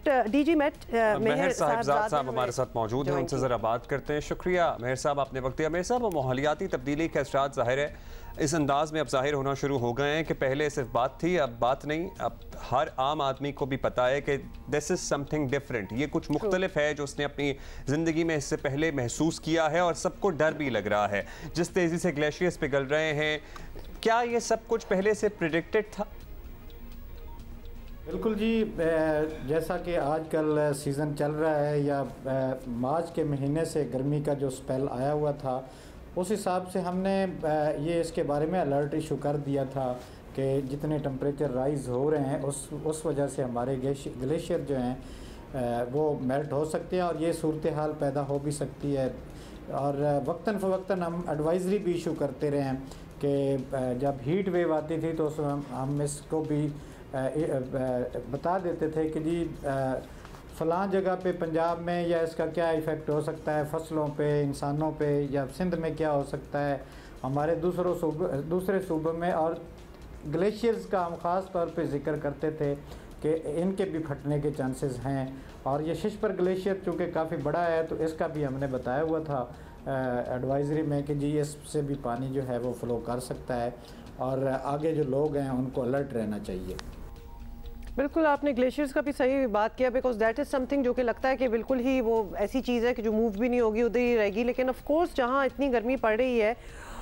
DG met मेहर साहब हमारे साथ मौजूद हैं, उनसे ज़रा बात करते हैं। शुक्रिया मेहर साहब, आपने वक्त दिया। मेहर साहब, माहौलियाती तब्दीली के असरात ज़ाहिर है इस अंदाज में अब ज़ाहिर होना शुरू हो गए हैं कि पहले सिर्फ बात थी, अब बात नहीं। अब हर आम आदमी को भी पता है कि दिस इज़ समथिंग डिफरेंट, ये कुछ मुख्तलिफ है जो उसने अपनी ज़िंदगी में इससे पहले महसूस किया है, और सबको डर भी लग रहा है। जिस तेज़ी से ग्लेशियर्स पिघल रहे हैं, क्या ये सब कुछ पहले से प्रिडिक्टेड था? बिल्कुल जी, जैसा कि आजकल सीज़न चल रहा है या मार्च के महीने से गर्मी का जो स्पेल आया हुआ था, उस हिसाब से हमने ये इसके बारे में अलर्ट इशू कर दिया था कि जितने टेम्परेचर राइज़ हो रहे हैं उस वजह से हमारे ग्लेशियर जो हैं वो मेल्ट हो सकते हैं और ये सूरत हाल पैदा हो भी सकती है। और वक्तन फ़वक्तन हम एडवाइज़री भी इशू करते रहे हैं कि जब हीट वेव आती थी तो उसमें हम इसको भी बता देते थे कि जी फ़लाँ जगह पे पंजाब में या इसका क्या इफ़ेक्ट हो सकता है फसलों पे, इंसानों पे, या सिंध में क्या हो सकता है, हमारे दूसरे सूबों में। और ग्लेशियर्स का हम ख़ास तौर पे ज़िक्र करते थे कि इनके भी फटने के चांसेस हैं। और ये शिशपर ग्लेशियर चूँकि काफ़ी बड़ा है तो इसका भी हमने बताया हुआ था एडवाइज़री में कि जी इससे भी पानी जो है वो फ़्लो कर सकता है और आगे जो लोग हैं उनको अलर्ट रहना चाहिए। बिल्कुल, आपने ग्लेशियर्स का भी सही बात किया, बिकॉज दैट इज़ समथिंग जो कि लगता है कि बिल्कुल ही वो ऐसी चीज़ है कि जो मूव भी नहीं होगी, उधर ही रहेगी। लेकिन ऑफ कोर्स जहाँ इतनी गर्मी पड़ रही है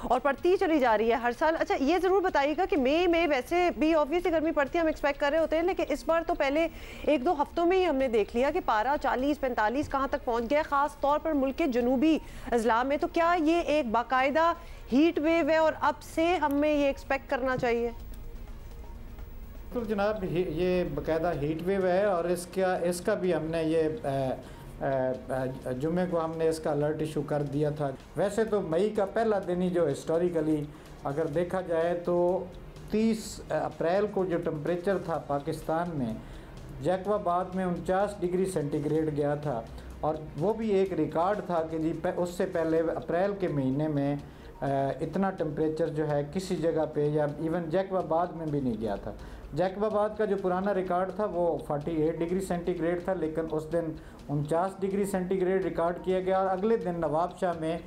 और पड़ती चली जा रही है हर साल। अच्छा, ये ज़रूर बताइएगा कि मई में वैसे भी ऑब्वियसली गर्मी पड़ती है, हम एक्सपेक्ट कर रहे होते हैं, लेकिन इस बार तो पहले 1-2 हफ्तों में ही हमने देख लिया कि पारा 40-45 कहाँ तक पहुँच गया, ख़ास तौर पर मुल्क के जनूबी अजला में। तो क्या ये एक बाकायदा हीट वेव है और अब से हमें ये एक्सपेक्ट करना चाहिए? तो जनाब, ये बाकायदा हीट वेव है और इसका भी हमने ये जुमे को हमने इसका अलर्ट इशू कर दिया था। वैसे तो मई का पहला दिन ही जो हिस्टोरिकली अगर देखा जाए तो 30 अप्रैल को जो टेम्परेचर था पाकिस्तान में, जैकबाबाद में 49 डिग्री सेंटीग्रेड गया था। और वो भी एक रिकॉर्ड था कि जी उससे पहले अप्रैल के महीने में इतना टेम्परेचर जो है किसी जगह पे या इवन जैकबाबाद में भी नहीं गया था। जैकबाबाद का जो पुराना रिकॉर्ड था वो 48 डिग्री सेंटीग्रेड था, लेकिन उस दिन 49 डिग्री सेंटीग्रेड रिकॉर्ड किया गया और अगले दिन नवाबशाह में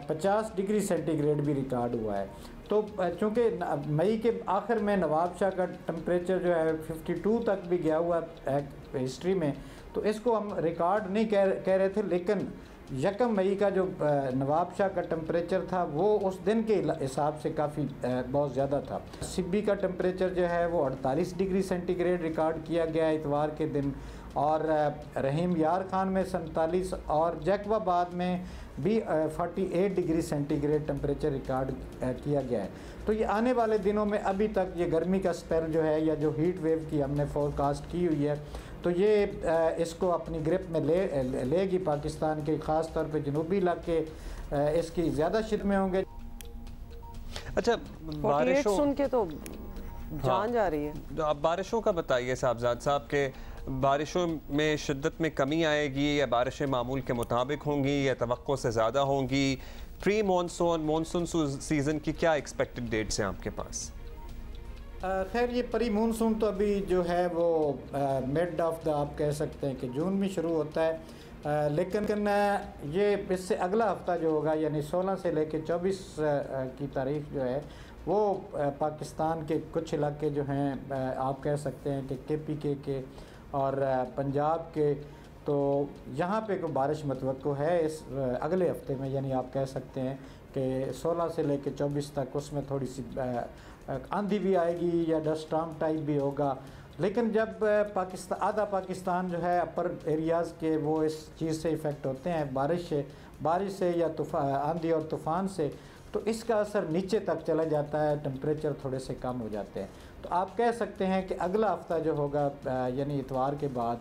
50 डिग्री सेंटीग्रेड भी रिकॉर्ड हुआ है। तो चूँकि मई के आखिर में नवाबशाह का टेम्परेचर जो है 52 तक भी गया हुआ है हिस्ट्री में, तो इसको हम रिकॉर्ड नहीं कह रहे थे। लेकिन 1 मई का जो नवाबशाह का टेम्परेचर था वो उस दिन के हिसाब से काफ़ी बहुत ज़्यादा था। सिब्बी का टेम्परेचर जो है वो 48 डिग्री सेंटीग्रेड रिकॉर्ड किया गया इतवार के दिन, और रहीम यार खान में 47 और जैकबाबाद में भी 48 डिग्री सेंटीग्रेड टेम्परेचर रिकॉर्ड किया गया है। तो ये आने वाले दिनों में अभी तक ये गर्मी का स्पेल जो है या जो हीट वेव की हमने फोरकास्ट की हुई है, तो ये इसको अपनी ग्रिप में लेगी पाकिस्तान के, ख़ास तौर पे जनूबी इलाके इसकी ज़्यादा शिद्दत में होंगे। अच्छा, बारिशों सुन के तो जान जा रही है। तो आप बारिशों का बताइए साहबजाद साहब के, बारिशों में शिद्दत में कमी आएगी या बारिशें मामूल के मुताबिक होंगी या तवक्को से ज़्यादा होंगी? प्री मानसून सीज़न की क्या एक्सपेक्टेड डेट्स हैं आपके पास? खैर, ये प्री मानसून तो अभी जो है वो मिड ऑफ द आप कह सकते हैं कि जून में शुरू होता है, लेकिन ये इससे अगला हफ्ता जो होगा यानी 16 से लेकर 24 की तारीख जो है वो पाकिस्तान के कुछ इलाके जो हैं आप कह सकते हैं कि KPK के और पंजाब के, तो यहाँ पे कोई बारिश मतवक्को है इस अगले हफ्ते में, यानी आप कह सकते हैं कि 16 से लेकर 24 तक उसमें थोड़ी सी आंधी भी आएगी या डस्ट स्टॉर्म टाइप भी होगा। लेकिन जब आधा पाकिस्तान जो है अपर एरियाज़ के वो इस चीज़ से इफ़ेक्ट होते हैं बारिश से या आंधी और तूफ़ान से, तो इसका असर नीचे तक चला जाता है, टेम्परेचर थोड़े से कम हो जाते हैं। तो आप कह सकते हैं कि अगला हफ्ता जो होगा यानी इतवार के बाद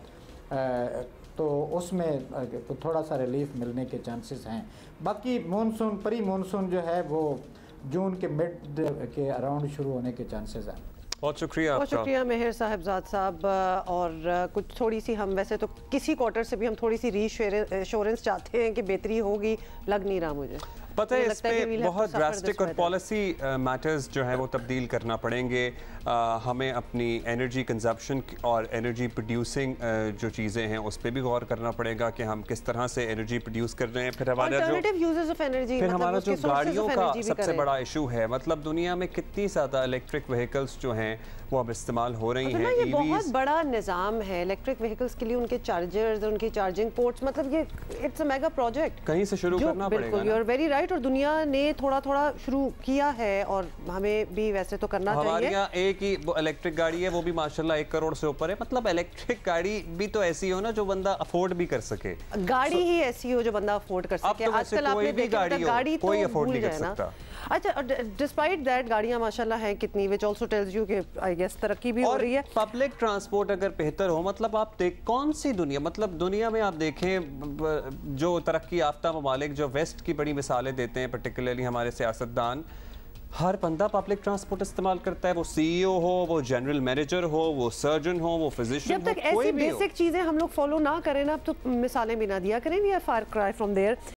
तो उसमें थोड़ा सा रिलीफ मिलने के चांसेस हैं। बाकी मानसून प्री मानसून जो है वो जून के मिड के अराउंड शुरू होने के चांसेस हैं। बहुत शुक्रिया, बहुत शुक्रिया मेहर साहबजाद साहब। और कुछ थोड़ी सी हम वैसे तो किसी क्वार्टर से भी हम थोड़ी सी रीश्योरेंस चाहते हैं कि बेहतरी होगी, लग नहीं रहा मुझे। पता है इस पे बहुत ड्रास्टिक और पॉलिसी मैटर्स जो है वो तब्दील करना पड़ेंगे। हमें अपनी एनर्जी कंजप्शन और एनर्जी प्रोड्यूसिंग जो चीज़ें हैं उस पर भी गौर करना पड़ेगा कि हम किस तरह से एनर्जी प्रोड्यूस कर रहे हैं। फिर हमारा जो गाड़ियों का सबसे बड़ा इशू है, मतलब दुनिया में कितनी ज़्यादा इलेक्ट्रिक व्हीकल्स जो हैं वो अब इस्तेमाल हो रही हैं। ये बहुत बड़ा निज़ाम है इलेक्ट्रिक व्हीकल्स के लिए, उनके चार्जर्स, उनकी चार्जिंग पोर्ट्स, मतलब ये इट्स अ मेगा प्रोजेक्ट। कहीं से शुरू करना पड़ेगा। बिल्कुल, यू आर वेरी राइट। और दुनिया ने थोड़ा थोड़ा शुरू किया है और हमें भी वैसे तो करना चाहिए। हमारे यहाँ एक ही इलेक्ट्रिक गाड़ी है, वो भी माशाल्लाह 1 करोड़ से ऊपर है। मतलब इलेक्ट्रिक गाड़ी भी तो ऐसी हो ना जो बंदा अफोर्ड भी कर सके, गाड़ी ही ऐसी हो जो बंदा अफोर्ड कर सके। आजकल आपने देखा गाड़ी तो कोई अफोर्ड भूल नहीं कर जाए ना। सकता। अच्छा, डिस्पाइट दैट गाड़ियां माशाल्लाह हैं कितनी, विच आल्सो टेल्स यू कि आई गेस तरक्की भी हो रही है। पब्लिक ट्रांसपोर्ट अगर बेहतर हो, मतलब आप देख कौन सी दुनिया, मतलब दुनिया में आप देखें जो तरक्की याफ्ता ममालिक जो वेस्ट की बड़ी मिसालें देते हैं, पर्टिकुलरली हमारे सियासतदान, हर बंदा पब्लिक ट्रांसपोर्ट इस्तेमाल करता है। वो सीईओ हो, वो जनरल मैनेजर हो, वो सर्जन हो, वो फिजिशियन हो, जब तक ऐसी बेसिक चीजें हम लोग फॉलो ना करें ना, तो मिसालें भी ना दिया करें। We are far cry from there.